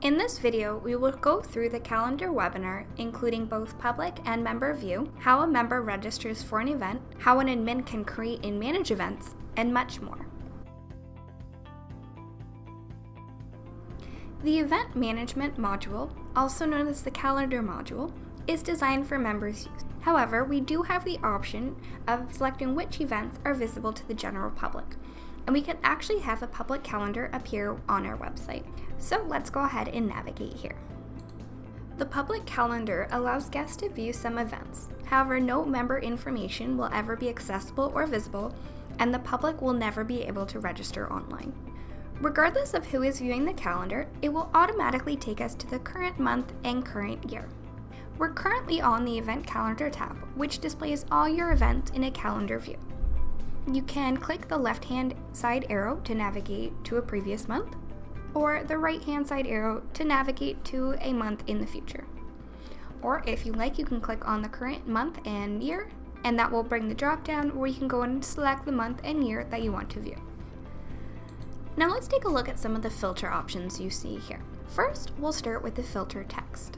In this video, we will go through the calendar webinar, including both public and member view, how a member registers for an event, how an admin can create and manage events, and much more. The Event Management module, also known as the Calendar module, is designed for members' use. However, we do have the option of selecting which events are visible to the general public, and we can actually have a public calendar appear on our website. So let's go ahead and navigate here. The public calendar allows guests to view some events. However, no member information will ever be accessible or visible, and the public will never be able to register online. Regardless of who is viewing the calendar, it will automatically take us to the current month and current year. We're currently on the Event Calendar tab, which displays all your events in a calendar view. You can click the left-hand side arrow to navigate to a previous month, or the right-hand side arrow to navigate to a month in the future. Or if you like, you can click on the current month and year, and that will bring the drop-down where you can go and select the month and year that you want to view. Now let's take a look at some of the filter options you see here. First, we'll start with the filter text.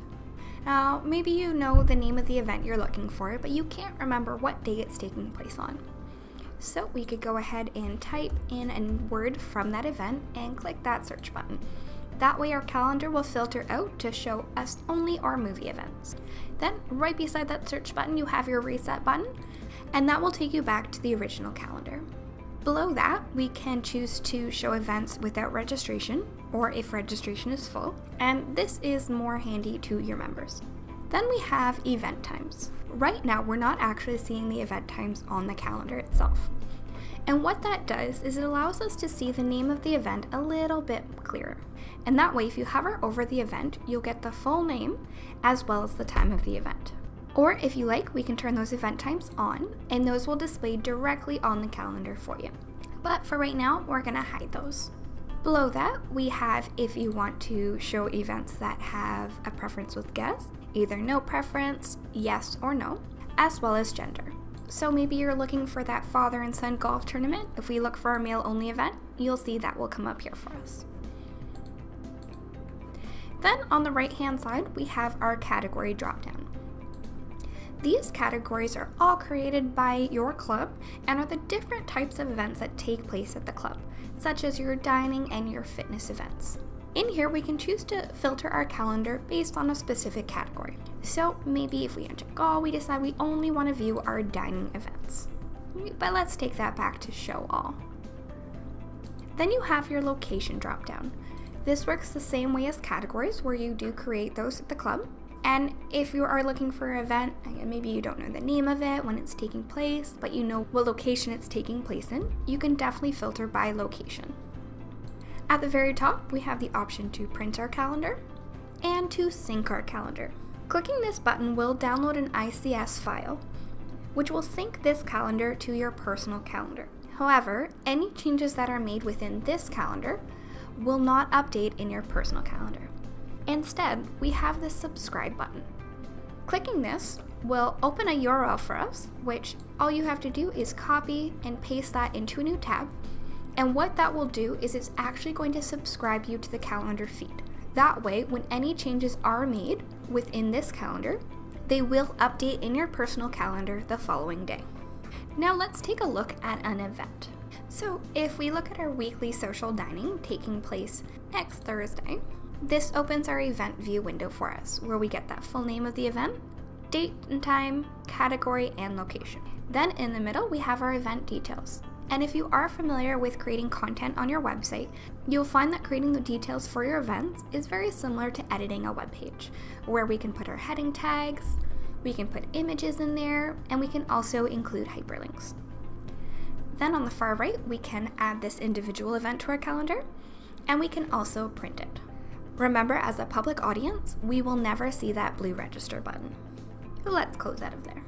Now, maybe you know the name of the event you're looking for, but you can't remember what day it's taking place on. So we could go ahead and type in a word from that event and click that search button. That way our calendar will filter out to show us only our movie events. Then right beside that search button you have your reset button, and that will take you back to the original calendar. Below that, we can choose to show events without registration, or if registration is full, and this is more handy to your members. Then we have event times. Right now, we're not actually seeing the event times on the calendar itself. And what that does is it allows us to see the name of the event a little bit clearer. And that way, if you hover over the event, you'll get the full name as well as the time of the event. Or if you like, we can turn those event times on, and those will display directly on the calendar for you. But for right now, we're gonna hide those. Below that, we have if you want to show events that have a preference with guests, either no preference, yes or no, as well as gender. So maybe you're looking for that father and son golf tournament. If we look for a male-only event, you'll see that will come up here for us. Then on the right-hand side, we have our category dropdown. These categories are all created by your club and are the different types of events that take place at the club, such as your dining and your fitness events. In here, we can choose to filter our calendar based on a specific category. So maybe if we enter all, we decide we only want to view our dining events. But let's take that back to show all. Then you have your location dropdown. This works the same way as categories, where you do create those at the club. And if you are looking for an event, maybe you don't know the name of it, when it's taking place, but you know what location it's taking place in, you can definitely filter by location. At the very top, we have the option to print our calendar and to sync our calendar. Clicking this button will download an ICS file, which will sync this calendar to your personal calendar. However, any changes that are made within this calendar will not update in your personal calendar. Instead, we have the subscribe button. Clicking this will open a URL for us, which all you have to do is copy and paste that into a new tab. And what that will do is it's actually going to subscribe you to the calendar feed. That way, when any changes are made within this calendar, they will update in your personal calendar the following day. Now let's take a look at an event. So if we look at our weekly social dining taking place next Thursday, this opens our event view window for us, where we get that full name of the event, date and time, category, and location. Then in the middle, we have our event details. And if you are familiar with creating content on your website, you'll find that creating the details for your events is very similar to editing a web page, where we can put our heading tags, we can put images in there, and we can also include hyperlinks. Then on the far right, we can add this individual event to our calendar, and we can also print it. Remember, as a public audience, we will never see that blue register button. So let's close out of there.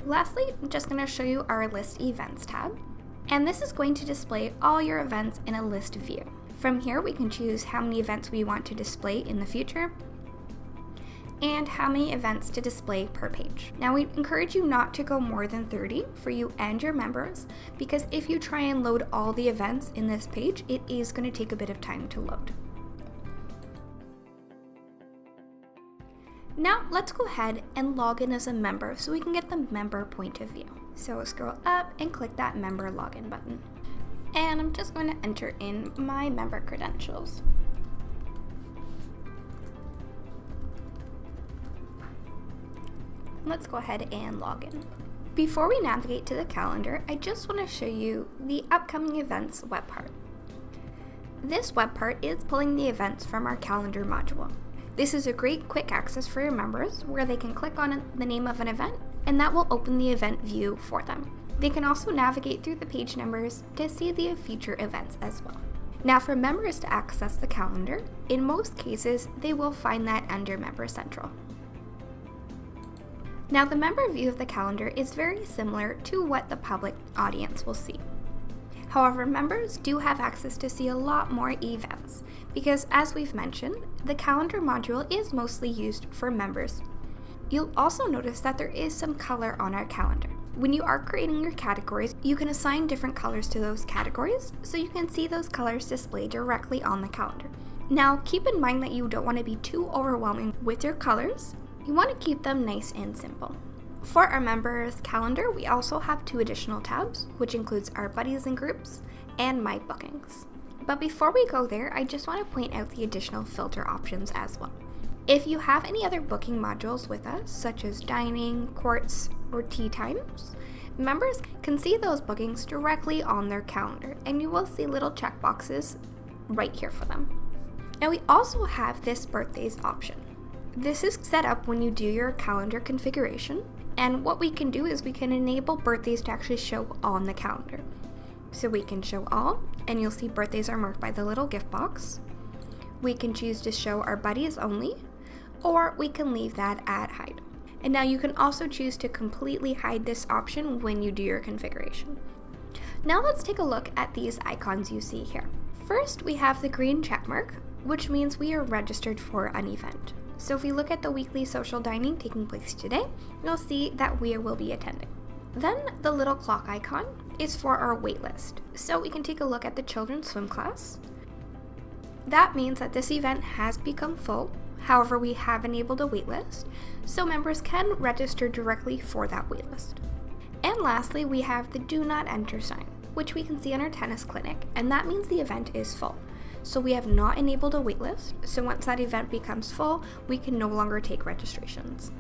Lastly, I'm just going to show you our List Events tab, and this is going to display all your events in a list view. From here, we can choose how many events we want to display in the future, and how many events to display per page. Now, we encourage you not to go more than 30 for you and your members, because if you try and load all the events in this page, it is going to take a bit of time to load. Now let's go ahead and log in as a member so we can get the member point of view. So scroll up and click that member login button. And I'm just going to enter in my member credentials. Let's go ahead and log in. Before we navigate to the calendar, I just want to show you the upcoming events web part. This web part is pulling the events from our calendar module. This is a great quick access for your members where they can click on the name of an event and that will open the event view for them. They can also navigate through the page numbers to see the future events as well. Now for members to access the calendar, in most cases they will find that under Member Central. Now the member view of the calendar is very similar to what the public audience will see. However, members do have access to see a lot more events because, as we've mentioned, the calendar module is mostly used for members. You'll also notice that there is some color on our calendar. When you are creating your categories, you can assign different colors to those categories so you can see those colors displayed directly on the calendar. Now, keep in mind that you don't want to be too overwhelming with your colors. You want to keep them nice and simple. For our members calendar, we also have 2 additional tabs, which includes our buddies and groups and my bookings. But before we go there, I just want to point out the additional filter options as well. If you have any other booking modules with us, such as dining, courts, or tea times, members can see those bookings directly on their calendar, and you will see little checkboxes right here for them. Now we also have this birthdays option. This is set up when you do your calendar configuration, and what we can do is we can enable birthdays to actually show on the calendar. So we can show all, and you'll see birthdays are marked by the little gift box. We can choose to show our buddies only, or we can leave that at hide. And now you can also choose to completely hide this option when you do your configuration. Now let's take a look at these icons you see here. First, we have the green check mark, which means we are registered for an event. So if we look at the weekly social dining taking place today, you'll see that we will be attending. Then the little clock icon is for our waitlist. So we can take a look at the children's swim class. That means that this event has become full. However, we have enabled a waitlist, so members can register directly for that waitlist. And lastly, we have the do not enter sign, which we can see on our tennis clinic, and that means the event is full. So we have not enabled a waitlist, so once that event becomes full, we can no longer take registrations.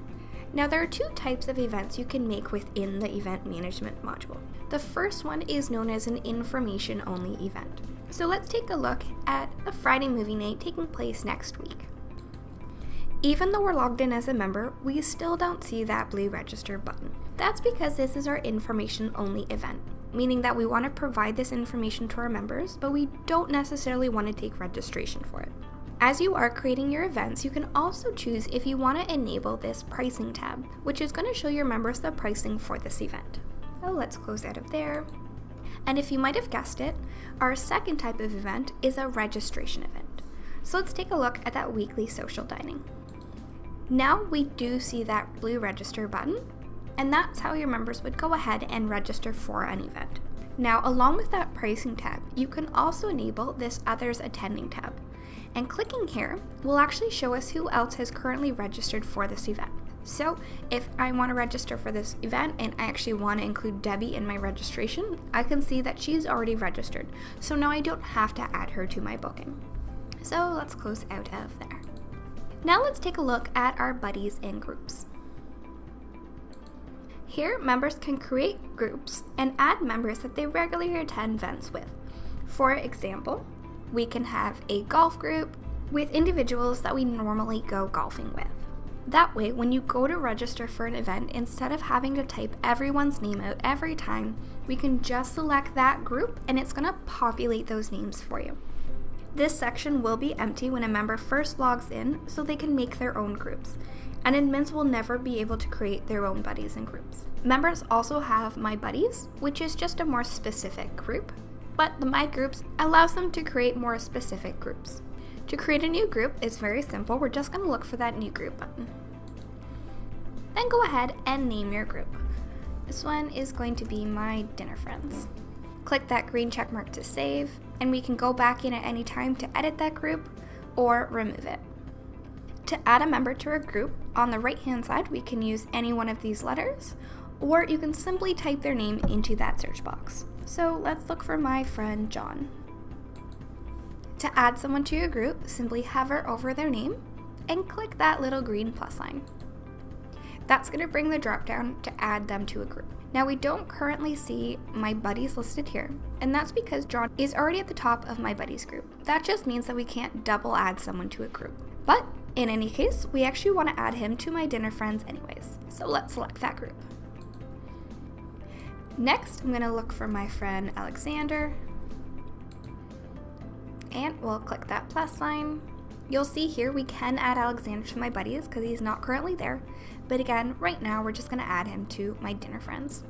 Now there are 2 types of events you can make within the event management module. The first one is known as an information only event. So let's take a look at a Friday movie night taking place next week. Even though we're logged in as a member, we still don't see that blue register button. That's because this is our information only event, meaning that we want to provide this information to our members, but we don't necessarily want to take registration for it. As you are creating your events, you can also choose if you want to enable this pricing tab, which is going to show your members the pricing for this event. So let's close out of there. And if you might have guessed it, our second type of event is a registration event. So let's take a look at that weekly social dining. Now we do see that blue register button, and that's how your members would go ahead and register for an event. Now, along with that pricing tab, you can also enable this others attending tab. And clicking here will actually show us who else has currently registered for this event. So if I want to register for this event and I actually want to include Debbie in my registration, I can see that she's already registered. So now I don't have to add her to my booking. So let's close out of there. Now let's take a look at our buddies and groups. Here, members can create groups and add members that they regularly attend events with. For example, we can have a golf group with individuals that we normally go golfing with. That way, when you go to register for an event, instead of having to type everyone's name out every time, we can just select that group and it's going to populate those names for you. This section will be empty when a member first logs in, so they can make their own groups, and admins will never be able to create their own buddies and groups. Members also have My Buddies, which is just a more specific group, but the My Groups allows them to create more specific groups. To create a new group is very simple. We're just going to look for that new group button. Then go ahead and name your group. This one is going to be My Dinner Friends. Click that green check mark to save, and we can go back in at any time to edit that group or remove it. To add a member to a group, on the right-hand side, we can use any one of these letters, or you can simply type their name into that search box. So let's look for my friend John. To add someone to your group, simply hover over their name and click that little green plus sign. That's going to bring the drop-down to add them to a group. Now we don't currently see my buddies listed here, and that's because John is already at the top of my buddies group. That just means that we can't double add someone to a group. But in any case, we actually want to add him to my dinner friends anyways. So let's select that group. Next, I'm going to look for my friend Alexander, and we'll click that plus sign. You'll see here we can add Alexander to my buddies because he's not currently there. But again, right now we're just going to add him to my dinner friends.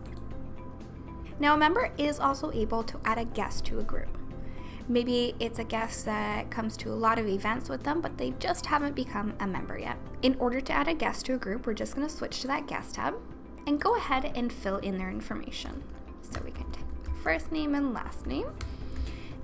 Now a member is also able to add a guest to a group. Maybe it's a guest that comes to a lot of events with them, but they just haven't become a member yet. In order to add a guest to a group, we're just going to switch to that guest tab and go ahead and fill in their information. So we can type first name and last name.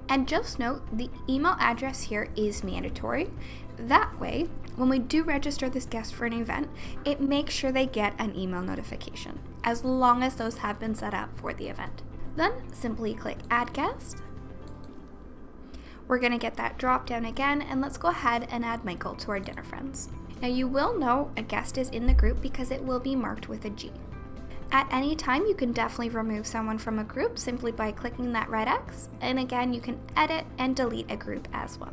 And just note, the email address here is mandatory. That way, when we do register this guest for an event, it makes sure they get an email notification, as long as those have been set up for the event. Then simply click Add Guest. We're going to get that drop down again, and let's go ahead and add Michael to our dinner friends. Now you will know a guest is in the group because it will be marked with a G. At any time, you can definitely remove someone from a group simply by clicking that red X, and again, you can edit and delete a group as well.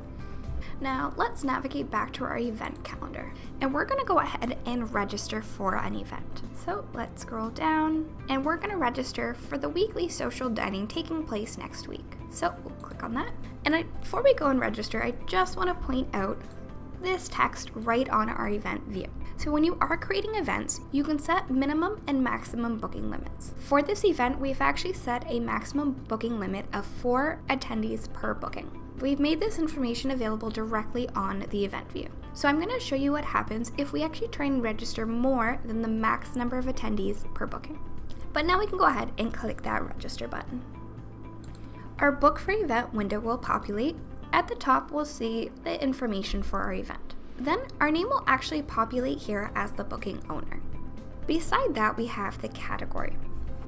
Now, let's navigate back to our event calendar, and we're going to go ahead and register for an event. So let's scroll down, and we're going to register for the weekly social dining taking place next week. So we'll click on that. And before we go and register, I just want to point out this text right on our event view. So when you are creating events, you can set minimum and maximum booking limits. For this event, we've actually set a maximum booking limit of 4 attendees per booking. We've made this information available directly on the event view. So I'm going to show you what happens if we actually try and register more than the max number of attendees per booking. But now we can go ahead and click that register button. Our book for event window will populate. At the top, we'll see the information for our event. Then our name will actually populate here as the booking owner. Beside that, we have the category.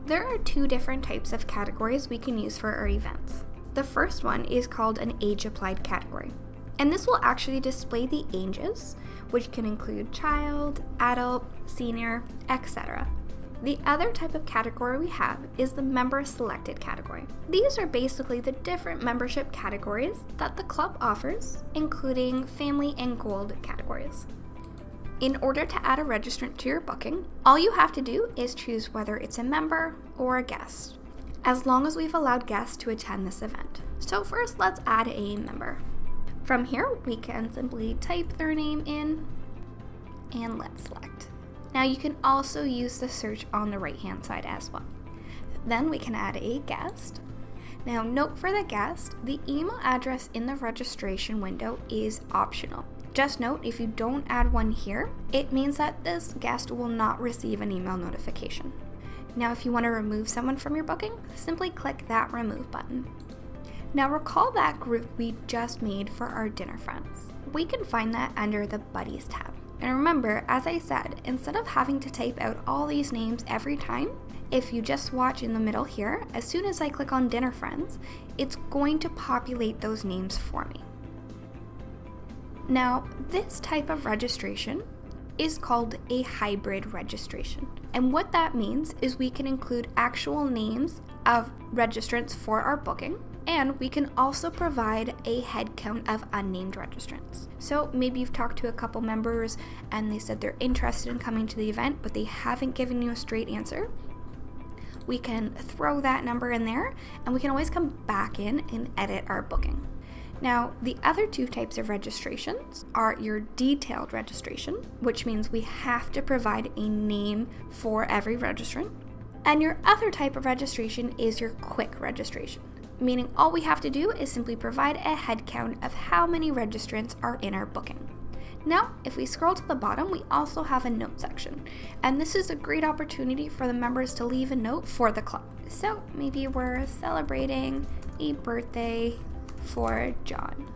There are 2 different types of categories we can use for our events. The first one is called an age-applied category, and this will actually display the ages, which can include child, adult, senior, etc. The other type of category we have is the member-selected category. These are basically the different membership categories that the club offers, including family and gold categories. In order to add a registrant to your booking, all you have to do is choose whether it's a member or a guest, as long as we've allowed guests to attend this event. So first, let's add a member. From here, we can simply type their name in, and let's select. Now you can also use the search on the right-hand side as well. Then we can add a guest. Now note for the guest, the email address in the registration window is optional. Just note, if you don't add one here, it means that this guest will not receive an email notification. Now if you want to remove someone from your booking, simply click that remove button. Now recall that group we just made for our dinner friends. We can find that under the Buddies tab. And remember, as I said, instead of having to type out all these names every time, if you just watch in the middle here, as soon as I click on dinner friends, it's going to populate those names for me. Now, this type of registration is called a hybrid registration. And what that means is we can include actual names of registrants for our booking, and we can also provide a head count of unnamed registrants. So maybe you've talked to a couple members and they said they're interested in coming to the event, but they haven't given you a straight answer. We can throw that number in there, and we can always come back in and edit our booking. Now, the other 2 types of registrations are your detailed registration, which means we have to provide a name for every registrant. And your other type of registration is your quick registration, meaning all we have to do is simply provide a head count of how many registrants are in our booking. Now, if we scroll to the bottom, we also have a note section, and this is a great opportunity for the members to leave a note for the club. So maybe we're celebrating a birthday for John.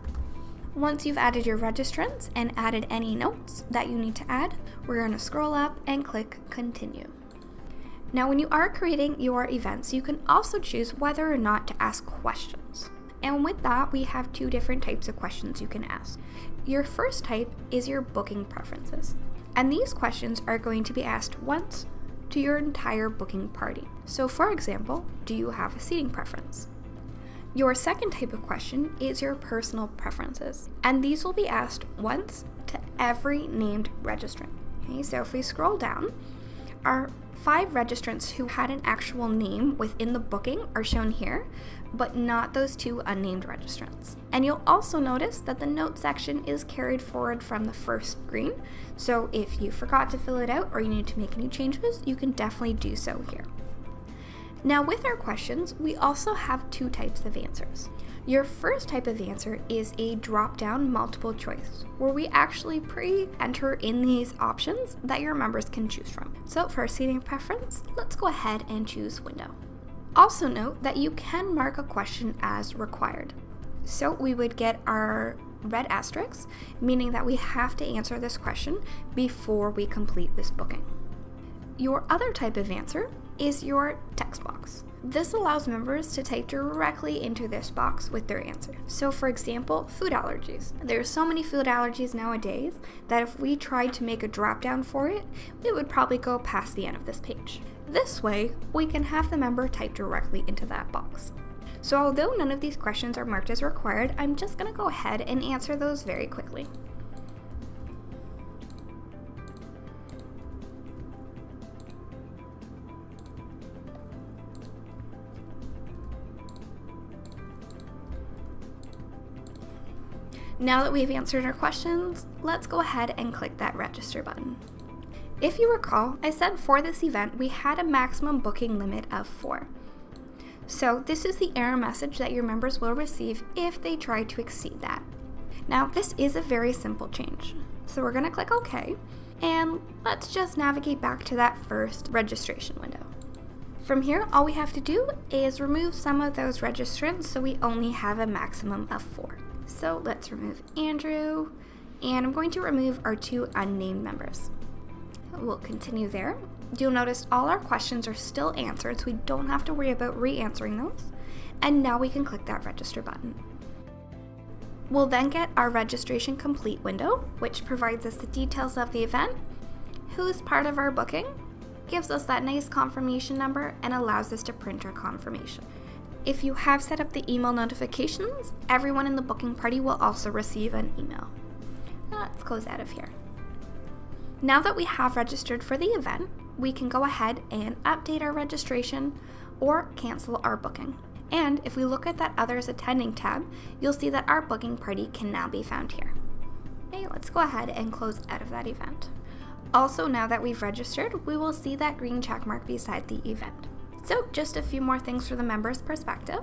Once you've added your registrants and added any notes that you need to add, we're going to scroll up and click Continue. Now, when you are creating your events, you can also choose whether or not to ask questions. And with that, we have two different types of questions you can ask. Your first type is your booking preferences. And these questions are going to be asked once to your entire booking party. So for example, do you have a seating preference? Your second type of question is your personal preferences. And these will be asked once to every named registrant. Okay, so if we scroll down, our 5 registrants who had an actual name within the booking are shown here, but not those 2 unnamed registrants. And you'll also notice that the note section is carried forward from the first screen, so if you forgot to fill it out or you need to make any changes, you can definitely do so here. Now with our questions, we also have 2 types of answers. Your first type of answer is a drop-down multiple choice, where we actually pre-enter in these options that your members can choose from. So for our seating preference, let's go ahead and choose window. Also note that you can mark a question as required. So we would get our red asterisks, meaning that we have to answer this question before we complete this booking. Your other type of answer is your text box. This allows members to type directly into this box with their answer. So for example, food allergies. There are so many food allergies nowadays that if we tried to make a drop down for it, it would probably go past the end of this page. This way, we can have the member type directly into that box. So although none of these questions are marked as required, I'm just going to go ahead and answer those very quickly. Now that we've answered our questions, let's go ahead and click that register button. If you recall, I said for this event we had a maximum booking limit of 4. So this is the error message that your members will receive if they try to exceed that. Now this is a very simple change. So we're going to click OK, and let's just navigate back to that first registration window. From here, all we have to do is remove some of those registrants so we only have a maximum of 4. So let's remove Andrew, and I'm going to remove our 2 unnamed members. We'll continue there. You'll notice all our questions are still answered, so we don't have to worry about re-answering those. And now we can click that register button. We'll then get our registration complete window, which provides us the details of the event, who's part of our booking, gives us that nice confirmation number, and allows us to print our confirmation. If you have set up the email notifications, everyone in the booking party will also receive an email. Let's close out of here. Now that we have registered for the event, we can go ahead and update our registration or cancel our booking. And if we look at that Others Attending tab, you'll see that our booking party can now be found here. Okay, let's go ahead and close out of that event. Also, now that we've registered, we will see that green check mark beside the event. So just a few more things from the member's perspective.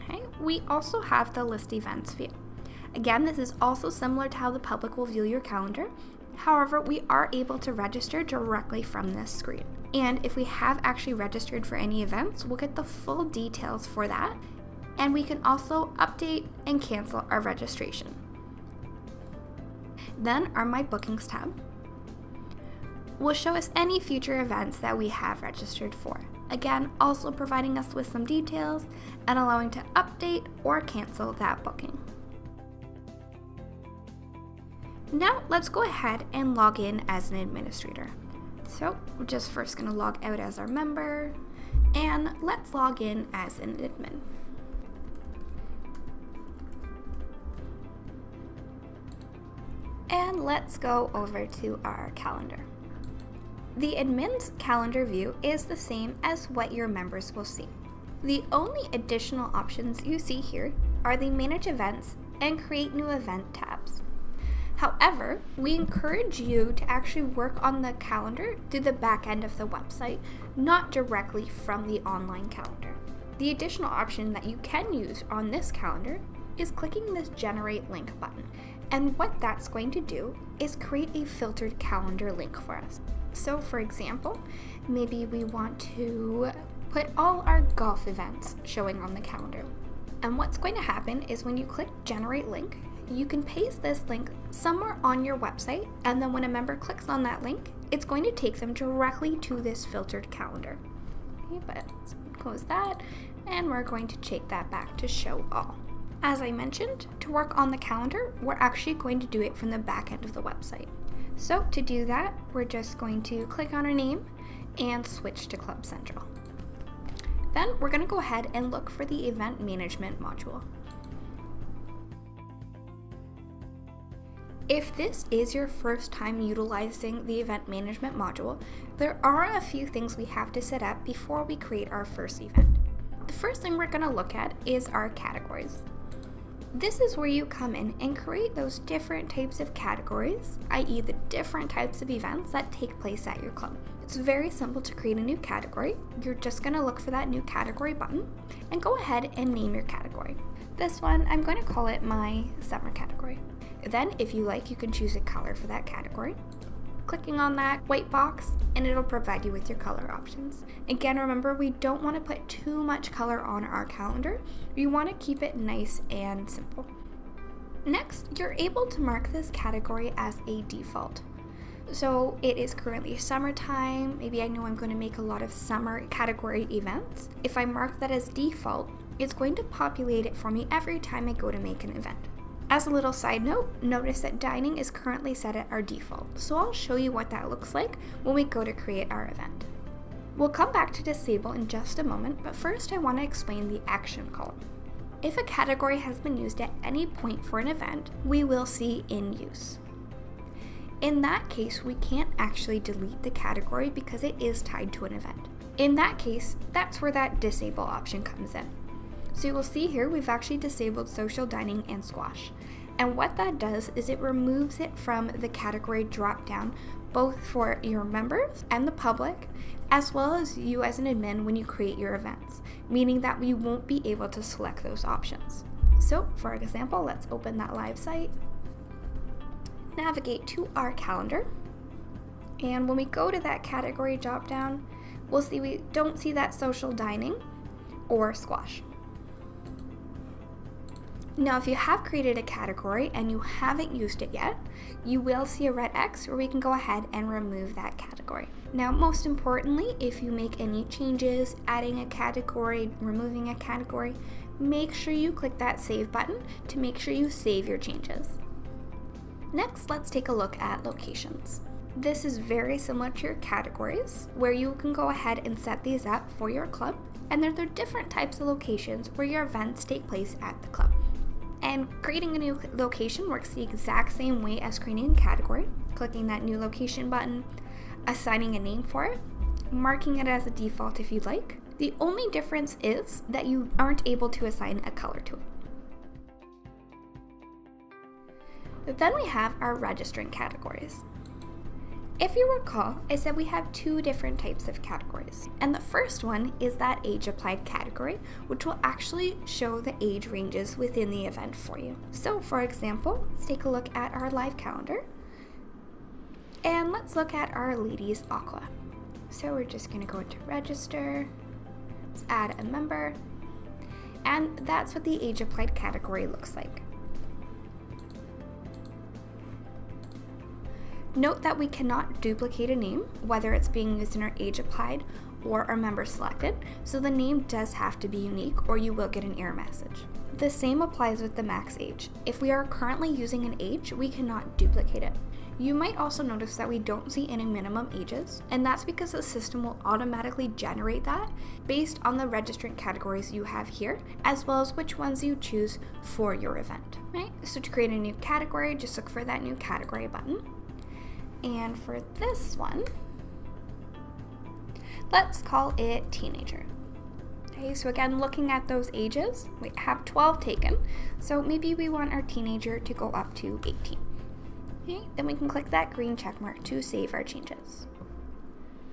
Okay, we also have the list events view. Again, this is also similar to how the public will view your calendar. However, we are able to register directly from this screen. And if we have actually registered for any events, we'll get the full details for that. And we can also update and cancel our registration. Then our My Bookings tab will show us any future events that we have registered for. Again, also providing us with some details and allowing to update or cancel that booking. Now let's go ahead and log in as an administrator. So we're just first going to log out as our member, and let's log in as an admin. And let's go over to our calendar. The admin's calendar view is the same as what your members will see. The only additional options you see here are the Manage Events and Create New Event tabs. However, we encourage you to actually work on the calendar through the back end of the website, not directly from the online calendar. The additional option that you can use on this calendar is clicking this Generate Link button. And what that's going to do is create a filtered calendar link for us. So for example, maybe we want to put all our golf events showing on the calendar. And what's going to happen is when you click Generate Link, you can paste this link somewhere on your website, and then when a member clicks on that link, it's going to take them directly to this filtered calendar. Okay, but let's close that, and we're going to check that back to show all. As I mentioned, to work on the calendar, we're actually going to do it from the back end of the website. So to do that, we're just going to click on our name and switch to Club Central. Then we're going to go ahead and look for the event management module. If this is your first time utilizing the event management module, there are a few things we have to set up before we create our first event. The first thing we're going to look at is our categories. This is where you come in and create those different types of categories, i.e. the different types of events that take place at your club. It's very simple to create a new category. You're just going to look for that new category button and go ahead and name your category. This one, I'm going to call it my summer category. Then, if you like, you can choose a color for that category. Clicking on that white box, and it'll provide you with your color options. Again, remember, we don't want to put too much color on our calendar. We want to keep it nice and simple. Next, you're able to mark this category as a default. So it is currently summertime. Maybe I know I'm going to make a lot of summer category events. If I mark that as default, it's going to populate it for me every time I go to make an event. As a little side note, notice that dining is currently set at our default, so I'll show you what that looks like when we go to create our event. We'll come back to disable in just a moment, but first I want to explain the action column. If a category has been used at any point for an event, we will see in use. In that case, we can't actually delete the category because it is tied to an event. In that case, that's where that disable option comes in. So you will see here we've actually disabled social dining and squash. And what that does is it removes it from the category drop-down, both for your members and the public, as well as you as an admin when you create your events, meaning that we won't be able to select those options. So for example, let's open that live site, navigate to our calendar, and when we go to that category drop-down, we'll see we don't see that social dining or squash. Now, if you have created a category and you haven't used it yet, you will see a red X where we can go ahead and remove that category. Now, most importantly, if you make any changes, adding a category, removing a category, make sure you click that save button to make sure you save your changes. Next, let's take a look at locations. This is very similar to your categories, where you can go ahead and set these up for your club, and there are different types of locations where your events take place at the club. And creating a new location works the exact same way as creating a category. Clicking that new location button, assigning a name for it, marking it as a default if you'd like. The only difference is that you aren't able to assign a color to it. Then we have our registrant categories. If you recall, I said we have two different types of categories. And the first one is that age applied category, which will actually show the age ranges within the event for you. So for example, let's take a look at our live calendar. And let's look at our ladies aqua. So we're just going to go into register, let's add a member, and that's what the age applied category looks like. Note that we cannot duplicate a name, whether it's being used in our age applied or our member selected, so the name does have to be unique or you will get an error message. The same applies with the max age. If we are currently using an age, we cannot duplicate it. You might also notice that we don't see any minimum ages, and that's because the system will automatically generate that based on the registrant categories you have here, as well as which ones you choose for your event. Right? So to create a new category, just look for that new category button. And for this one, let's call it teenager. Okay, so again, looking at those ages, we have 12 taken, so maybe we want our teenager to go up to 18. Okay, then we can click that green check mark to save our changes.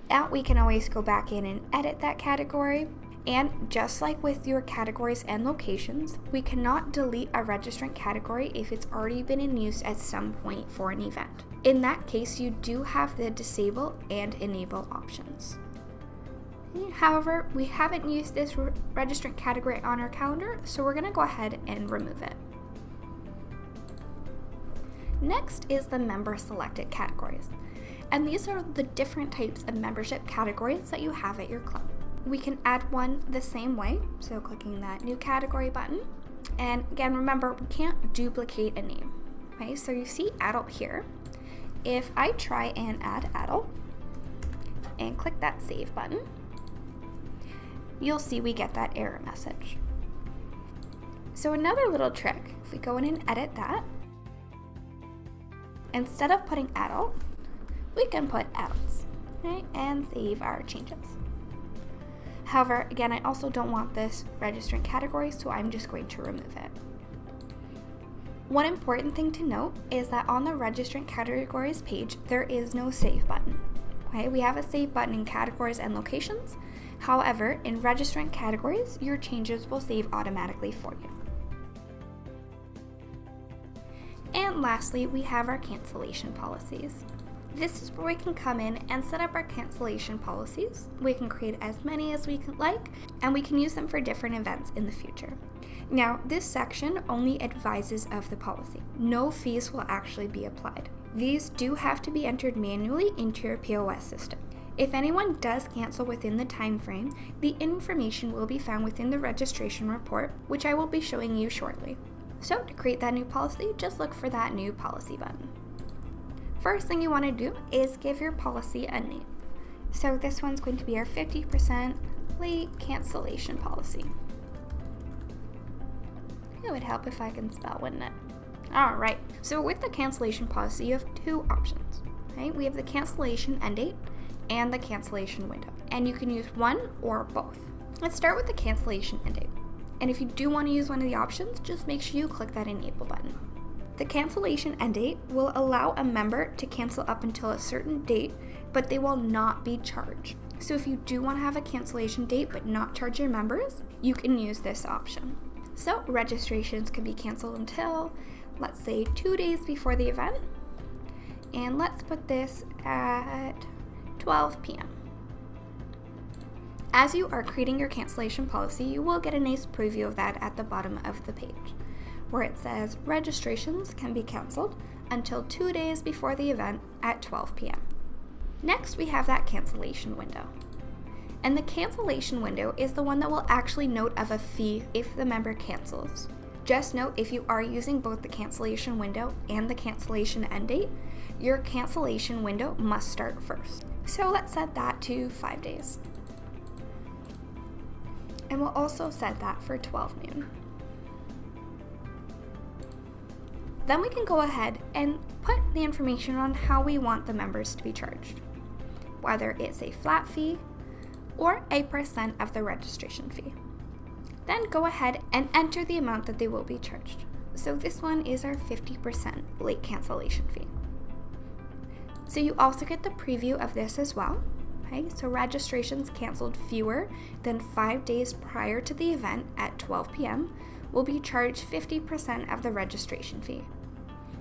Now we can always go back in and edit that category. And just like with your categories and locations, we cannot delete a registrant category if it's already been in use at some point for an event. In that case, you do have the disable and enable options. However, we haven't used this registrant category on our calendar, so we're going to go ahead and remove it. Next is the member selected categories. And these are the different types of membership categories that you have at your club. We can add one the same way, so clicking that new category button. And again, remember, we can't duplicate a name. Okay, so you see adult here. If I try and add adult and click that save button, you'll see we get that error message. So another little trick, if we go in and edit that, instead of putting adult, we can put adults, okay, and save our changes. However, again, I also don't want this registrant category, so I'm just going to remove it. One important thing to note is that on the registrant categories page, there is no save button. Okay, we have a save button in categories and locations. However, in registrant categories, your changes will save automatically for you. And lastly, we have our cancellation policies. This is where we can come in and set up our cancellation policies. We can create as many as we like, and we can use them for different events in the future. Now, this section only advises of the policy. No fees will actually be applied. These do have to be entered manually into your POS system. If anyone does cancel within the time frame, the information will be found within the registration report, which I will be showing you shortly. So to create that new policy, just look for that new policy button. First thing you want to do is give your policy a name. So this one's going to be our 50% late cancellation policy. It would help if I can spell, wouldn't it? Alright, so with the cancellation policy, you have two options. Okay? We have the cancellation end date and the cancellation window. And you can use one or both. Let's start with the cancellation end date. And if you do want to use one of the options, just make sure you click that enable button. The cancellation end date will allow a member to cancel up until a certain date, but they will not be charged. So if you do want to have a cancellation date but not charge your members, you can use this option. So registrations can be canceled until, let's say, 2 days before the event. And let's put this at 12 p.m. As you are creating your cancellation policy, you will get a nice preview of that at the bottom of the page, where it says registrations can be canceled until 2 days before the event at 12 p.m. Next, we have that cancellation window. And the cancellation window is the one that will actually note of a fee if the member cancels. Just note, if you are using both the cancellation window and the cancellation end date, your cancellation window must start first. So let's set that to 5 days. And we'll also set that for 12 noon. Then we can go ahead and put the information on how we want the members to be charged, whether it's a flat fee or a % of the registration fee. Then go ahead and enter the amount that they will be charged. So this one is our 50% late cancellation fee. So you also get the preview of this as well. Okay, so registrations canceled fewer than 5 days prior to the event at 12 p.m. will be charged 50% of the registration fee.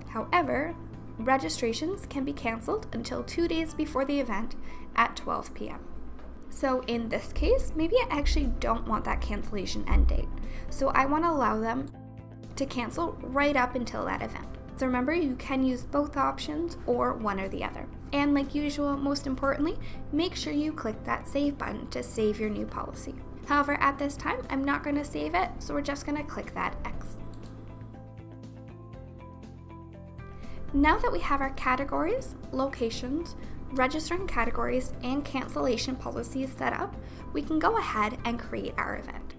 However, registrations can be canceled until 2 days before the event at 12 p.m. So in this case, maybe I actually don't want that cancellation end date. So I want to allow them to cancel right up until that event. So remember, you can use both options or one or the other. And like usual, most importantly, make sure you click that save button to save your new policy. However, at this time, I'm not going to save it, so we're just going to click that X. Now that we have our categories, locations, registrant categories, and cancellation policies set up, we can go ahead and create our event.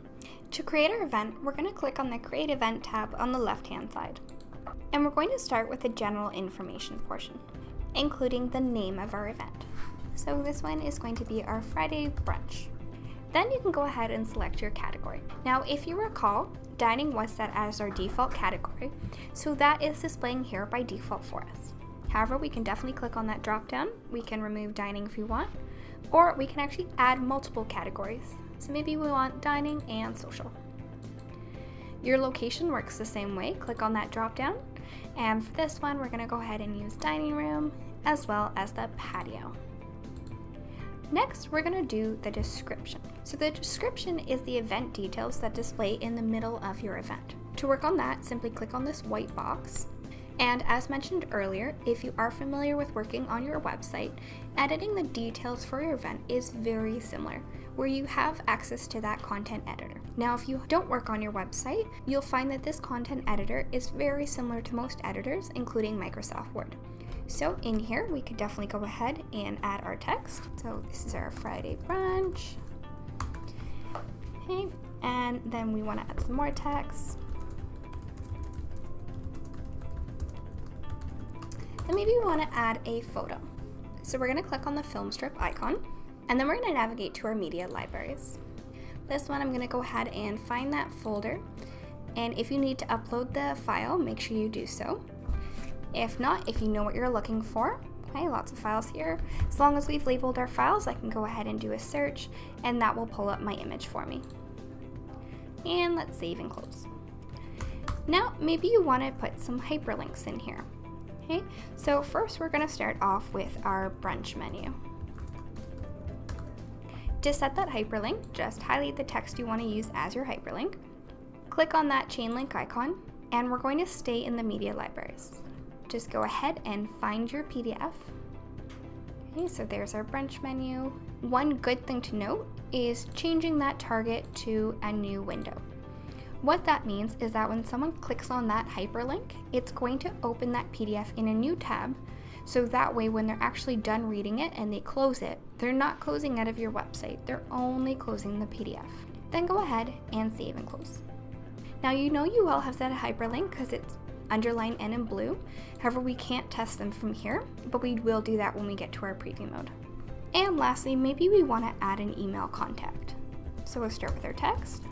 To create our event, we're going to click on the Create Event tab on the left-hand side. And we're going to start with the general information portion, including the name of our event. So this one is going to be our Friday brunch. Then you can go ahead and select your category. Now, if you recall, dining was set as our default category, so that is displaying here by default for us. However, we can definitely click on that drop down. We can remove dining if we want, or we can actually add multiple categories. So maybe we want dining and social. Your location works the same way. Click on that drop down. And for this one, we're going to go ahead and use dining room as well as the patio. Next, we're going to do the description. So the description is the event details that display in the middle of your event. To work on that, simply click on this white box And as mentioned earlier, if you are familiar with working on your website, editing the details for your event is very similar, where you have access to that content editor. Now, if you don't work on your website, you'll find that this content editor is very similar to most editors, including Microsoft Word. So in here, we could definitely go ahead and add our text. So this is our Friday brunch. Okay, and then we want to add some more text. And maybe we want to add a photo. So we're going to click on the film strip icon, and then we're going to navigate to our media libraries. This one, I'm going to go ahead and find that folder. And if you need to upload the file, make sure you do so. If not, if you know what you're looking for, okay, lots of files here. As long as we've labeled our files, I can go ahead and do a search, and that will pull up my image for me. And let's save and close. Now, maybe you want to put some hyperlinks in here. Okay, so first we're going to start off with our brunch menu. To set that hyperlink, just highlight the text you want to use as your hyperlink, click on that chain link icon, and we're going to stay in the media libraries. Just go ahead and find your PDF. Okay, so there's our brunch menu. One good thing to note is changing that target to a new window. What that means is that when someone clicks on that hyperlink, it's going to open that PDF in a new tab, so that way when they're actually done reading it and they close it, they're not closing out of your website, they're only closing the PDF. Then go ahead and save and close. Now you know you will have set a hyperlink because it's underlined and in blue. However, we can't test them from here, but we will do that when we get to our preview mode. And lastly, maybe we want to add an email contact. So we'll start with our text.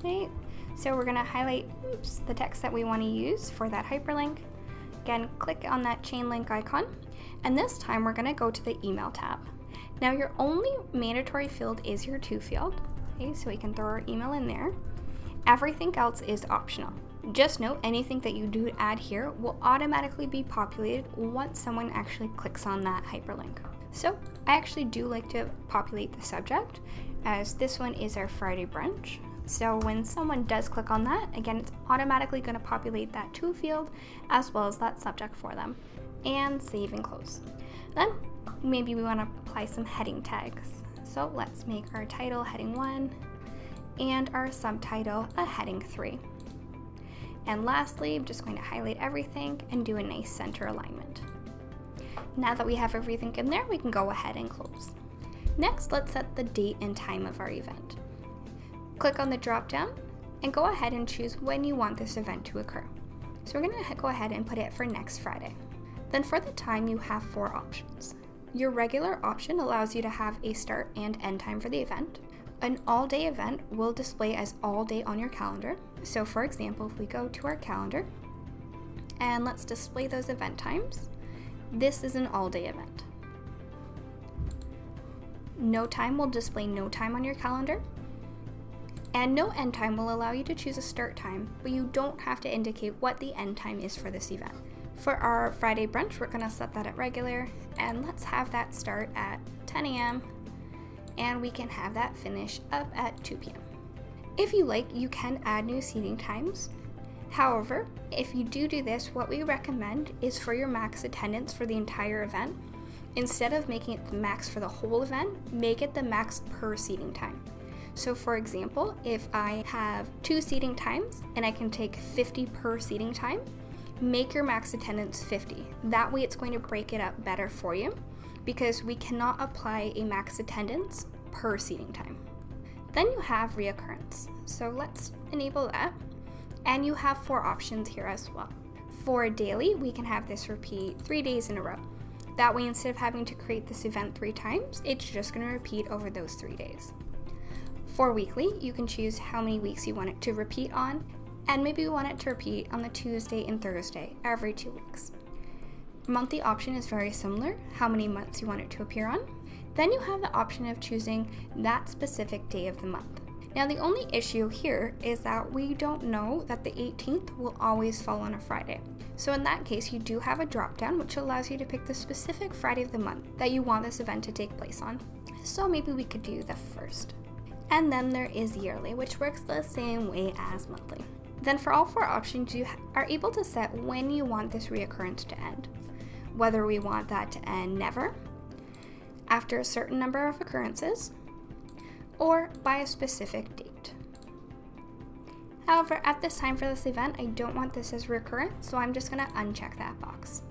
Okay, so we're going to highlight the text that we want to use for that hyperlink. Again, click on that chain link icon, and this time we're going to go to the email tab. Now your only mandatory field is your to field, okay, so we can throw our email in there. Everything else is optional. Just note anything that you do add here will automatically be populated once someone actually clicks on that hyperlink. So I actually do like to populate the subject, as this one is our Friday brunch. So when someone does click on that, again, it's automatically going to populate that to field as well as that subject for them. And save and close. Then maybe we want to apply some heading tags. So let's make our title heading 1 and our subtitle a heading 3. And lastly, I'm just going to highlight everything and do a nice center alignment. Now that we have everything in there, we can go ahead and close. Next, let's set the date and time of our event. Click on the drop down and go ahead and choose when you want this event to occur. So we're going to go ahead and put it for next Friday. Then for the time, you have 4 options. Your regular option allows you to have a start and end time for the event. An all-day event will display as all day on your calendar. So for example, if we go to our calendar and let's display those event times, this is an all-day event. No time will display no time on your calendar. And no end time will allow you to choose a start time, but you don't have to indicate what the end time is for this event. For our Friday brunch, we're going to set that at regular, and let's have that start at 10 a.m. and we can have that finish up at 2 p.m. If you like, you can add new seating times. However, if you do this, what we recommend is for your max attendance for the entire event, instead of making it the max for the whole event, make it the max per seating time. So for example, if I have 2 seating times and I can take 50 per seating time, make your max attendance 50. That way it's going to break it up better for you, because we cannot apply a max attendance per seating time. Then you have reoccurrence. So let's enable that. And you have 4 options here as well. For daily, we can have this repeat 3 days in a row. That way, instead of having to create this event 3 times, it's just going to repeat over those 3 days. For weekly, you can choose how many weeks you want it to repeat on, and maybe you want it to repeat on the Tuesday and Thursday every 2 weeks. Monthly option is very similar, how many months you want it to appear on. Then you have the option of choosing that specific day of the month. Now the only issue here is that we don't know that the 18th will always fall on a Friday. So in that case, you do have a drop down which allows you to pick the specific Friday of the month that you want this event to take place on. So maybe we could do the 1st. And then there is yearly, which works the same way as monthly. Then for all 4 options, you are able to set when you want this reoccurrence to end. Whether we want that to end never, after a certain number of occurrences, or by a specific date. However, at this time for this event, I don't want this as recurrent, so I'm just going to uncheck that box.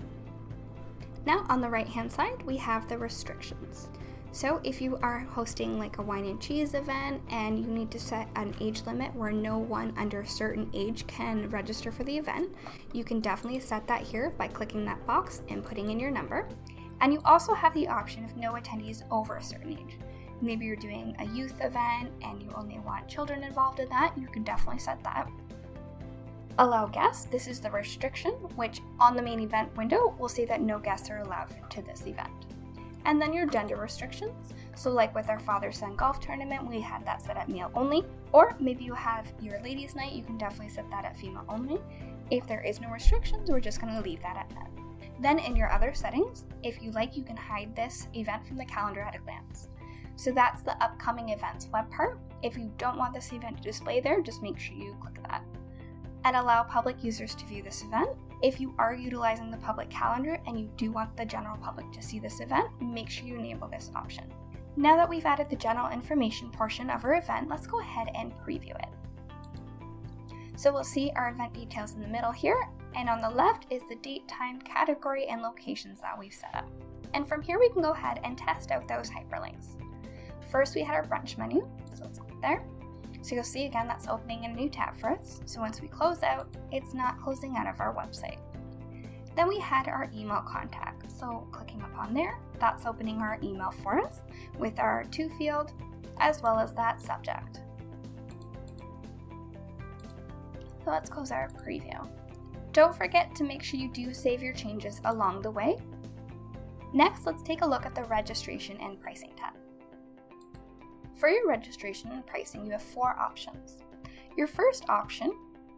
Now on the right hand side, we have the restrictions. So if you are hosting like a wine and cheese event and you need to set an age limit where no one under a certain age can register for the event, you can definitely set that here by clicking that box and putting in your number. And you also have the option of no attendees over a certain age. Maybe you're doing a youth event and you only want children involved in that, you can definitely set that. Allow guests, this is the restriction, which on the main event window will say that no guests are allowed to this event. And then your gender restrictions. So like with our father-son golf tournament, we had that set at male only. Or maybe you have your ladies' night, you can definitely set that at female only. If there is no restrictions, we're just going to leave that at that. Then in your other settings, if you like, you can hide this event from the calendar at a glance. So that's the upcoming events web part. If you don't want this event to display there, just make sure you click that. And allow public users to view this event. If you are utilizing the public calendar and you do want the general public to see this event, make sure you enable this option. Now that we've added the general information portion of our event, let's go ahead and preview it. So we'll see our event details in the middle here, and on the left is the date, time, category, and locations that we've set up. And from here we can go ahead and test out those hyperlinks. First we had our brunch menu, so let's click there. So you'll see again that's opening in a new tab for us. So once we close out, it's not closing out of our website. Then we had our email contact. So clicking upon there, that's opening our email for us with our to field as well as that subject. So let's close our preview. Don't forget to make sure you do save your changes along the way. Next, let's take a look at the registration and pricing tab. For your registration and pricing, you have 4 options. Your first option,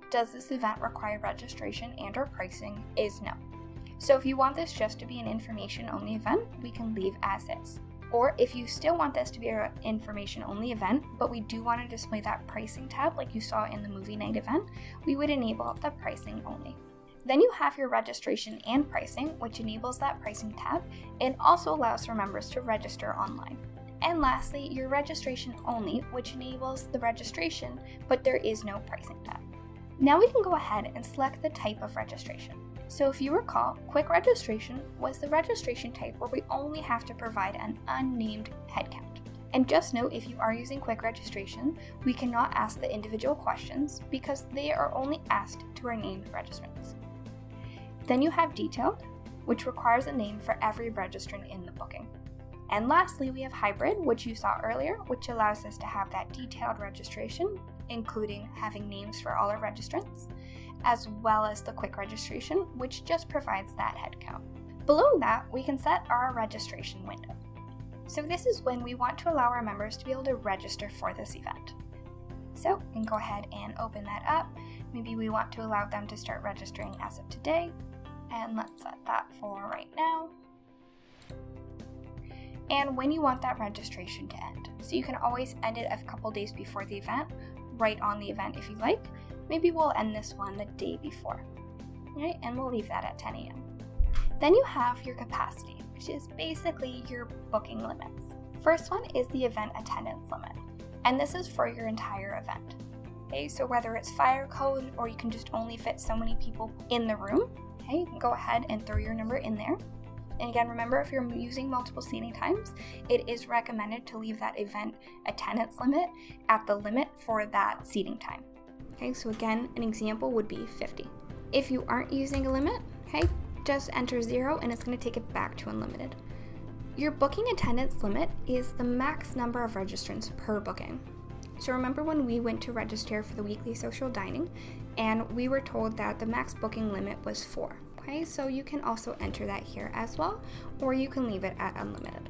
does this event require registration and or pricing, is no. So if you want this just to be an information only event, we can leave as is. Or if you still want this to be an information only event, but we do want to display that pricing tab like you saw in the movie night event, we would enable the pricing only. Then you have your registration and pricing, which enables that pricing tab and also allows for members to register online. And lastly, your registration only, which enables the registration, but there is no pricing tab. Now we can go ahead and select the type of registration. So if you recall, quick registration was the registration type where we only have to provide an unnamed headcount. And just note, if you are using quick registration, we cannot ask the individual questions because they are only asked to our named registrants. Then you have detailed, which requires a name for every registrant in the booking. And lastly, we have hybrid, which you saw earlier, which allows us to have that detailed registration, including having names for all our registrants, as well as the quick registration, which just provides that headcount. Below that, we can set our registration window. So this is when we want to allow our members to be able to register for this event. So we can go ahead and open that up. Maybe we want to allow them to start registering as of today, and let's set that for right now. And when you want that registration to end. So you can always end it a couple days before the event, right on the event if you like. Maybe we'll end this one the day before, right? And we'll leave that at 10 a.m. Then you have your capacity, which is basically your booking limits. First one is the event attendance limit, and this is for your entire event. Okay, so whether it's fire code or you can just only fit so many people in the room, okay, you can go ahead and throw your number in there. And again, remember, if you're using multiple seating times, it is recommended to leave that event attendance limit at the limit for that seating time. Okay, so again, an example would be 50. If you aren't using a limit, okay, just enter 0 and it's going to take it back to unlimited. Your booking attendance limit is the max number of registrants per booking. So remember when we went to register for the weekly social dining and we were told that the max booking limit was 4. Okay, so you can also enter that here as well, or you can leave it at unlimited.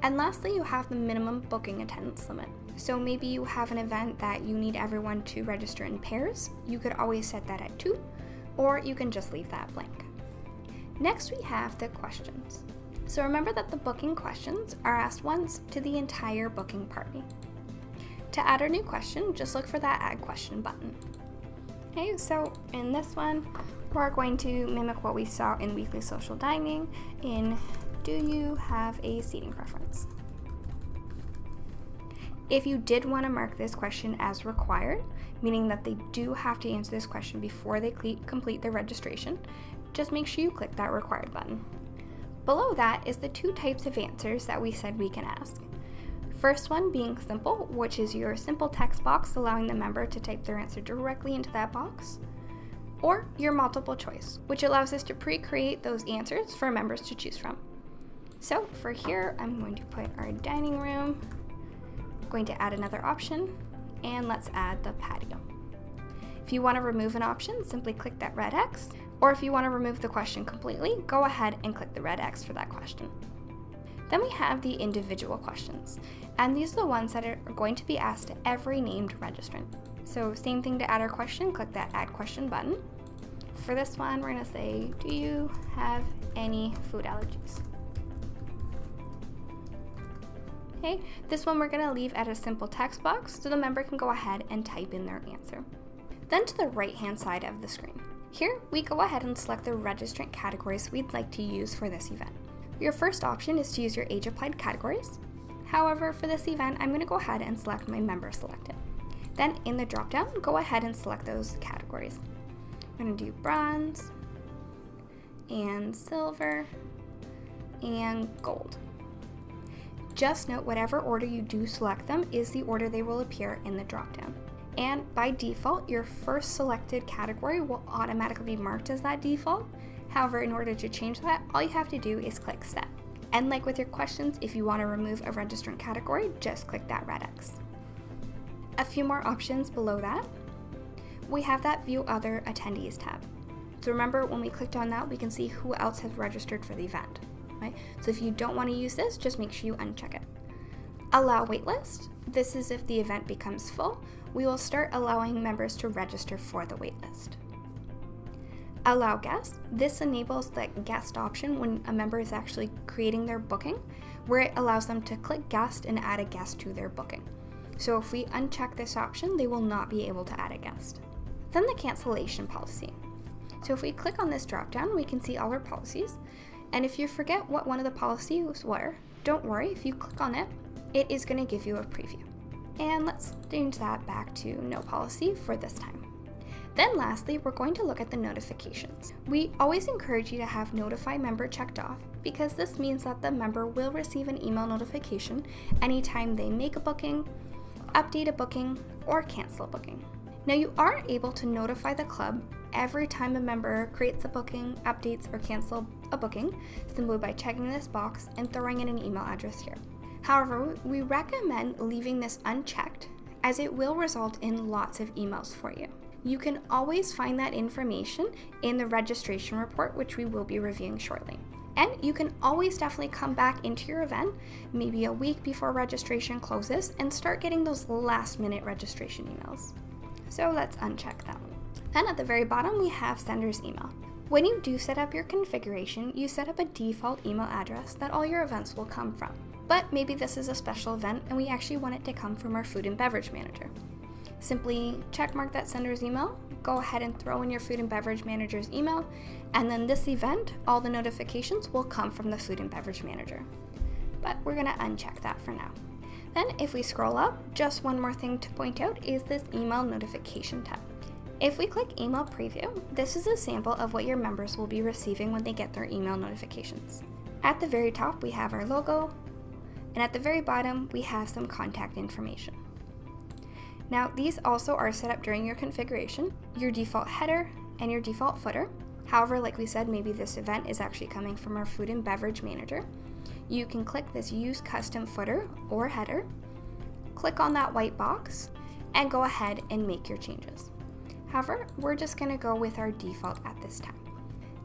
And lastly, you have the minimum booking attendance limit. So maybe you have an event that you need everyone to register in pairs. You could always set that at 2, or you can just leave that blank. Next, we have the questions. So remember that the booking questions are asked once to the entire booking party. To add a new question, just look for that Add Question button. Okay, so in this one, we're going to mimic what we saw in weekly social dining in Do you have a seating preference? If you did want to mark this question as required, meaning that they do have to answer this question before they complete their registration, just make sure you click that required button. Below that is the two types of answers that we said we can ask. First one being simple, which is your simple text box allowing the member to type their answer directly into that box, or your multiple choice, which allows us to pre-create those answers for members to choose from. So for here, I'm going to put our dining room, going to add another option, and let's add the patio. If you want to remove an option, simply click that red X, or if you want to remove the question completely, go ahead and click the red X for that question. Then we have the individual questions, and these are the ones that are going to be asked to every named registrant. So same thing to add our question, click that Add Question button. For this one, we're going to say, do you have any food allergies? Okay, this one we're going to leave at a simple text box so the member can go ahead and type in their answer. Then to the right-hand side of the screen. Here, we go ahead and select the registrant categories we'd like to use for this event. Your first option is to use your age-applied categories. However, for this event, I'm going to go ahead and select my member selected. Then in the drop-down, go ahead and select those categories. I'm going to do bronze, and silver, and gold. Just note whatever order you do select them is the order they will appear in the drop-down. And by default, your first selected category will automatically be marked as that default. However, in order to change that, all you have to do is click Set. And like with your questions, if you want to remove a registrant category, just click that red X. A few more options below that. We have that View Other Attendees tab. So remember, when we clicked on that, we can see who else has registered for the event. Right? So if you don't want to use this, just make sure you uncheck it. Allow waitlist. This is if the event becomes full, we will start allowing members to register for the waitlist. Allow guests. This enables the guest option when a member is actually creating their booking, where it allows them to click guest and add a guest to their booking. So if we uncheck this option, they will not be able to add a guest. Then the cancellation policy. So if we click on this drop-down, we can see all our policies. And if you forget what one of the policies were, don't worry, if you click on it, it is going to give you a preview. And let's change that back to no policy for this time. Then lastly, we're going to look at the notifications. We always encourage you to have Notify Member checked off because this means that the member will receive an email notification anytime they make a booking, update a booking, or cancel a booking. Now you are able to notify the club every time a member creates a booking, updates, or cancels a booking simply by checking this box and throwing in an email address here. However, we recommend leaving this unchecked as it will result in lots of emails for you. You can always find that information in the registration report, which we will be reviewing shortly. And you can always definitely come back into your event, maybe a week before registration closes, and start getting those last-minute registration emails. So let's uncheck that one. Then at the very bottom, we have sender's email. When you do set up your configuration, you set up a default email address that all your events will come from. But maybe this is a special event and we actually want it to come from our food and beverage manager. Simply checkmark that sender's email, go ahead and throw in your food and beverage manager's email, and then this event, all the notifications will come from the food and beverage manager. But we're going to uncheck that for now. Then if we scroll up, just one more thing to point out is this email notification tab. If we click email preview, this is a sample of what your members will be receiving when they get their email notifications. At the very top, we have our logo, and at the very bottom, we have some contact information. Now, these also are set up during your configuration, your default header and your default footer. However, like we said, maybe this event is actually coming from our food and beverage manager. You can click this Use Custom Footer or Header, click on that white box, and go ahead and make your changes. However, we're just going to go with our default at this time.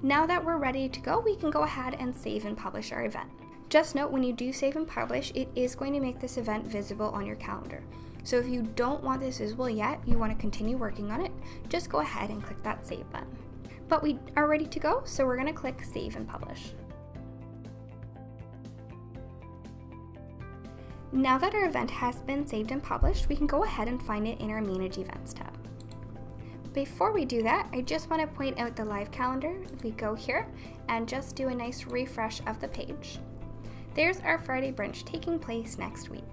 Now that we're ready to go, we can go ahead and save and publish our event. Just note, when you do save and publish, it is going to make this event visible on your calendar. So if you don't want this visible yet, you want to continue working on it, just go ahead and click that Save button. But we are ready to go, so we're going to click Save and Publish. Now that our event has been saved and published, we can go ahead and find it in our Manage Events tab. Before we do that, I just want to point out the live calendar. If we go here and just do a nice refresh of the page, there's our Friday brunch taking place next week.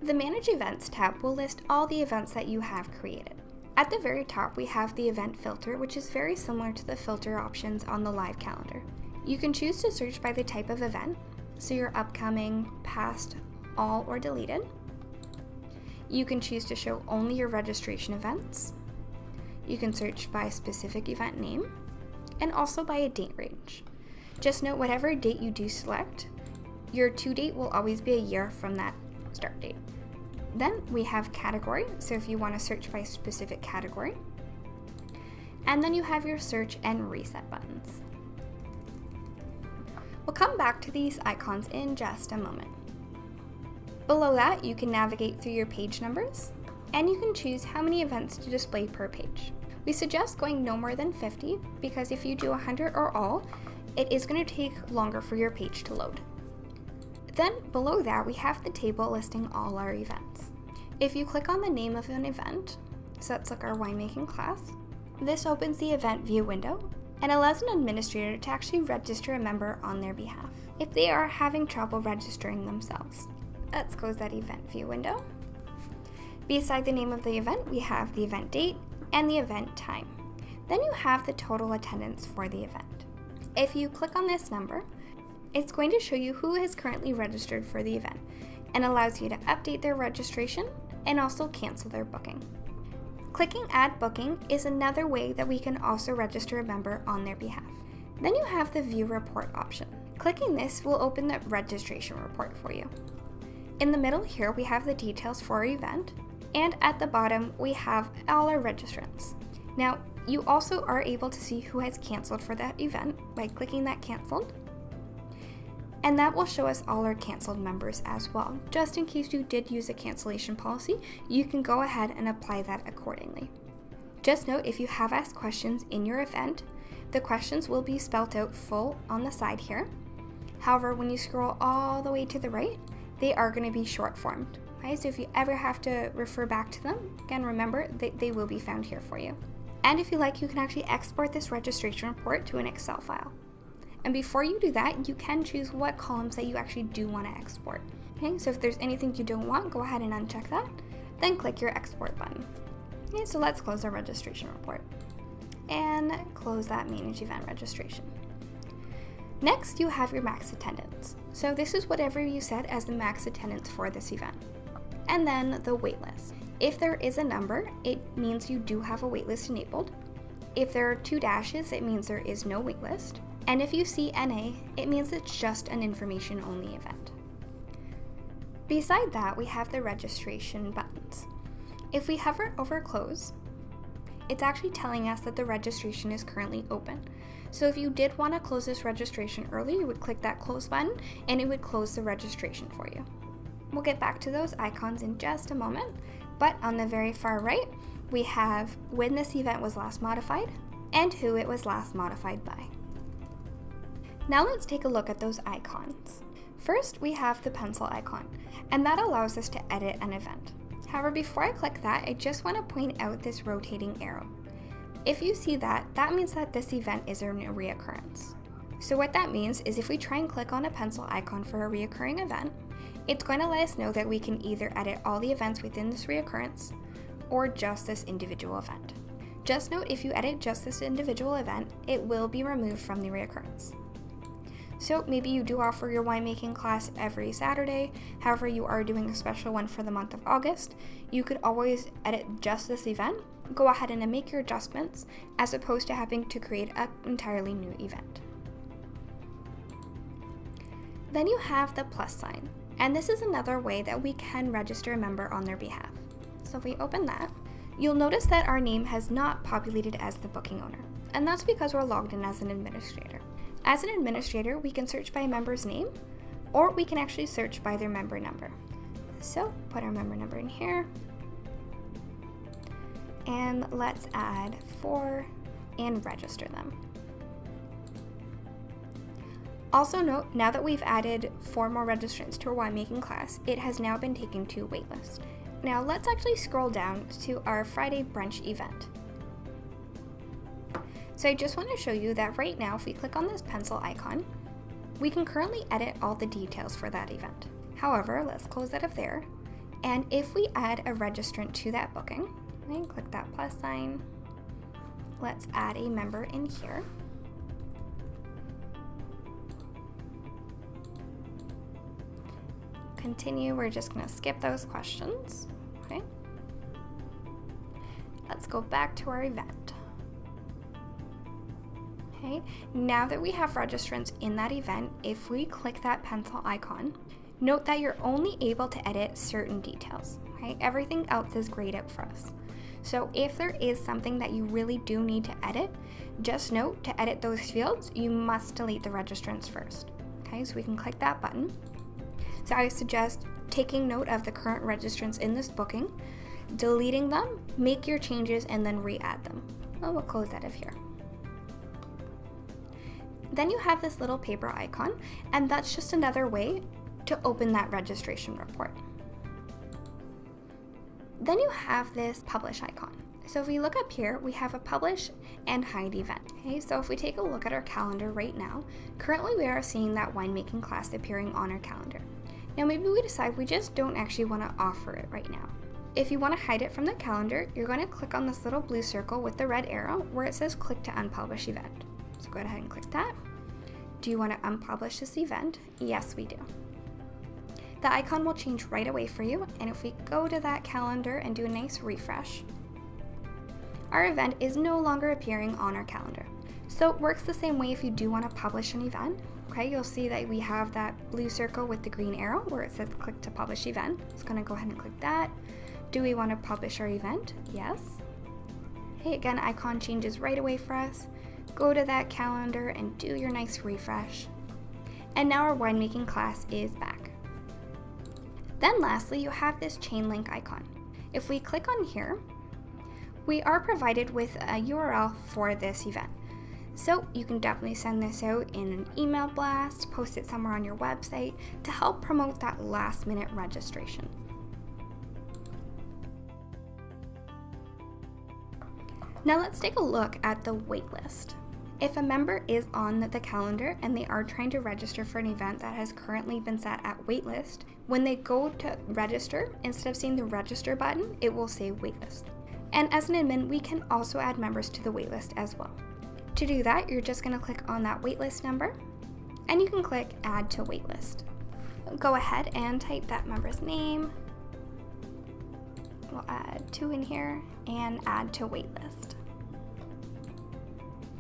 The Manage Events tab will list all the events that you have created. At the very top, we have the event filter, which is very similar to the filter options on the live calendar. You can choose to search by the type of event, so your upcoming, past, all, or deleted. You can choose to show only your registration events. You can search by a specific event name, and also by a date range. Just note, whatever date you do select, your to date will always be a year from that start date. Then we have category, so if you want to search by a specific category. And then you have your search and reset buttons. We'll come back to these icons in just a moment. Below that, you can navigate through your page numbers, and you can choose how many events to display per page. We suggest going no more than 50, because if you do 100 or all, it is going to take longer for your page to load. Then below that, we have the table listing all our events. If you click on the name of an event, so that's like our winemaking class, this opens the event view window and allows an administrator to actually register a member on their behalf if they are having trouble registering themselves. Let's close that event view window. Beside the name of the event, we have the event date and the event time. Then you have the total attendance for the event. If you click on this number, it's going to show you who is currently registered for the event and allows you to update their registration and also cancel their booking. Clicking Add Booking is another way that we can also register a member on their behalf. Then you have the View Report option. Clicking this will open the registration report for you. In the middle here, we have the details for our event, and at the bottom, we have all our registrants. Now, you also are able to see who has canceled for that event by clicking that Canceled, and that will show us all our canceled members as well. Just in case you did use a cancellation policy, you can go ahead and apply that accordingly. Just note, if you have asked questions in your event, the questions will be spelled out full on the side here. However, when you scroll all the way to the right, they are going to be short formed. Okay? So if you ever have to refer back to them, again, remember they will be found here for you. And if you like, you can actually export this registration report to an Excel file. And before you do that, you can choose what columns that you actually do want to export. Okay, so if there's anything you don't want, go ahead and uncheck that, then click your export button. Okay, so let's close our registration report and close that Manage Event registration. Next, you have your max attendance. So this is whatever you set as the max attendance for this event. And then the waitlist. If there is a number, it means you do have a waitlist enabled. If there are 2 dashes, it means there is no waitlist. And if you see NA, it means it's just an information-only event. Beside that, we have the registration buttons. If we hover over Close, it's actually telling us that the registration is currently open. So if you did want to close this registration early, you would click that Close button and it would close the registration for you. We'll get back to those icons in just a moment, but on the very far right, we have when this event was last modified and who it was last modified by. Now let's take a look at those icons. First, we have the pencil icon, and that allows us to edit an event. However, before I click that, I just want to point out this rotating arrow. If you see that, that means that this event is a reoccurrence. So what that means is if we try and click on a pencil icon for a reoccurring event, it's going to let us know that we can either edit all the events within this reoccurrence or just this individual event. Just note, if you edit just this individual event, it will be removed from the reoccurrence. So maybe you do offer your winemaking class every Saturday, however you are doing a special one for the month of August, you could always edit just this event, go ahead and make your adjustments, as opposed to having to create an entirely new event. Then you have the plus sign, and this is another way that we can register a member on their behalf. So if we open that, you'll notice that our name has not populated as the booking owner, and that's because we're logged in as an administrator. As an administrator, we can search by a member's name, or we can actually search by their member number. So put our member number in here, and let's add 4 and register them. Also note, now that we've added 4 more registrants to our winemaking class, it has now been taken to waitlist. Now let's actually scroll down to our Friday brunch event. So I just want to show you that right now, if we click on this pencil icon, we can currently edit all the details for that event. However, let's close out of there. And if we add a registrant to that booking, and click that plus sign, let's add a member in here. Continue, we're just going to skip those questions. Okay. Let's go back to our event. Okay, now that we have registrants in that event, if we click that pencil icon, note that you're only able to edit certain details. Okay, everything else is grayed out for us. So if there is something that you really do need to edit, just note to edit those fields, you must delete the registrants first. Okay, so we can click that button. So I suggest taking note of the current registrants in this booking, deleting them, make your changes, and then re-add them. Well, we'll close out of here. Then you have this little paper icon, and that's just another way to open that registration report. Then you have this publish icon. So if we look up here, we have a publish and hide event. Okay, so if we take a look at our calendar right now, currently we are seeing that winemaking class appearing on our calendar. Now maybe we decide we just don't actually want to offer it right now. If you want to hide it from the calendar, you're going to click on this little blue circle with the red arrow where it says click to unpublish event. So go ahead and click that. Do you want to unpublish this event? Yes, we do. The icon will change right away for you, and if we go to that calendar and do a nice refresh, our event is no longer appearing on our calendar. So it works the same way if you do want to publish an event. Okay, you'll see that we have that blue circle with the green arrow where it says click to publish event. It's going to go ahead and click that. Do we want to publish our event? Yes. Okay, again, icon changes right away for us. Go to that calendar and do your nice refresh. And now our winemaking class is back. Then lastly, you have this chain link icon. If we click on here, we are provided with a URL for this event. So you can definitely send this out in an email blast, post it somewhere on your website to help promote that last minute registration. Now let's take a look at the waitlist. If a member is on the calendar and they are trying to register for an event that has currently been set at waitlist, when they go to register, instead of seeing the register button, it will say waitlist. And as an admin, we can also add members to the waitlist as well. To do that, you're just going to click on that waitlist number, and you can click add to waitlist. Go ahead and type that member's name. We'll add 2 in here and add to waitlist.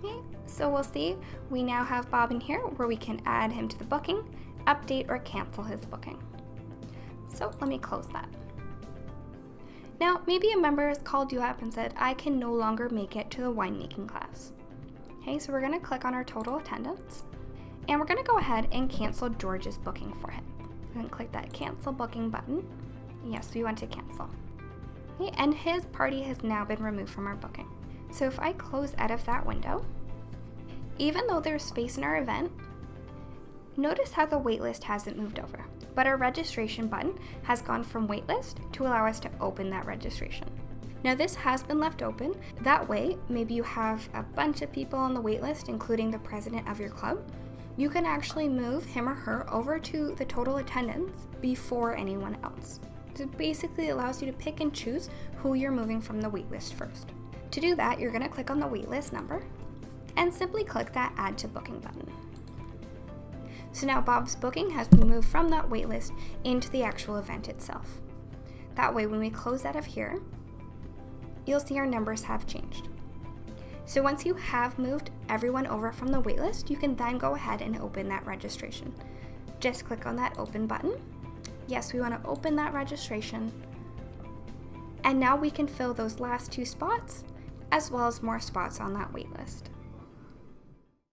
Okay, so we'll see we now have Bob in here where we can add him to the booking, update or cancel his booking. So let me close that. Now, maybe a member has called you up and said, I can no longer make it to the winemaking class. Okay, so we're going to click on our total attendance, and we're going to go ahead and cancel George's booking for him. We're going to click that cancel booking button. Yes, we want to cancel. Okay, and his party has now been removed from our booking. So if I close out of that window, even though there's space in our event, notice how the waitlist hasn't moved over, but our registration button has gone from waitlist to allow us to open that registration. Now this has been left open. That way, maybe you have a bunch of people on the waitlist, including the president of your club. You can actually move him or her over to the total attendance before anyone else. So it basically allows you to pick and choose who you're moving from the waitlist first. To do that, you're going to click on the waitlist number and simply click that add to booking button. So now Bob's booking has been moved from that waitlist into the actual event itself. That way, when we close out of here, you'll see our numbers have changed. So once you have moved everyone over from the waitlist, you can then go ahead and open that registration. Just click on that open button. Yes, we want to open that registration. And now we can fill those last 2 spots as well as more spots on that waitlist.